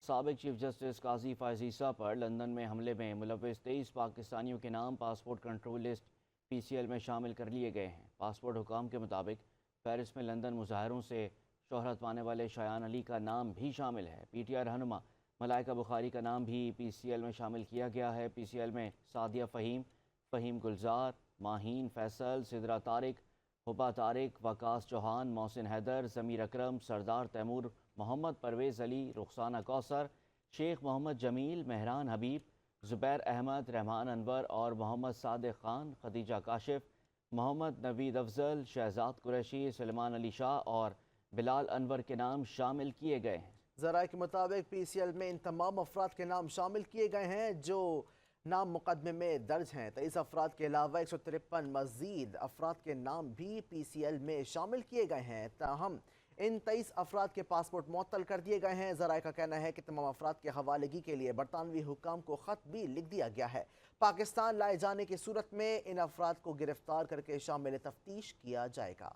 سابق chief justice قاضی فائز عیسیٰ پر London میں حملے میں ملوث 23 پاکستانیوں کے نام پاسپورٹ کنٹرول لسٹ پی سی ایل میں شامل کر لیے گئے ہیں۔ پاسپورٹ حکام کے مطابق پیرس میں لندن مظاہروں سے شہرت پانے والے شایان علی کا نام بھی شامل ہے۔ پی ٹی آئی رہنما ملائکہ بخاری کا نام بھی پی سی ایل میں شامل کیا گیا ہے۔ پی سی ایل میں سعدیہ فہیم، فہیم گلزار، ماہین فیصل، سدرا طارق، حبا طارق، وقاص چوہان، محسن حیدر، ضمیر اکرم، سردار تیمور، محمد پرویز علی، رخسانہ کوثر، شیخ محمد جمیل، مہران حبیب، زبیر احمد، رحمان انور اور محمد صادق خان، خدیجہ کاشف، محمد نوید افضل، شہزاد قریشی، سلمان علی شاہ اور بلال انور کے نام شامل کیے گئے ہیں۔ ذرائع کے مطابق پی سی ایل میں ان تمام افراد کے نام شامل کیے گئے ہیں جو نام مقدمے میں درج ہیں۔ 23 افراد کے علاوہ 153 مزید افراد کے نام بھی پی سی ایل میں شامل کیے گئے ہیں۔ تاہم ان 23 افراد کے پاسپورٹ معطل کر دیے گئے ہیں۔ ذرائع کا کہنا ہے کہ تمام افراد کے حوالگی کے لیے برطانوی حکام کو خط بھی لکھ دیا گیا ہے۔ پاکستان لائے جانے کی صورت میں ان افراد کو گرفتار کر کے شامل تفتیش کیا جائے گا۔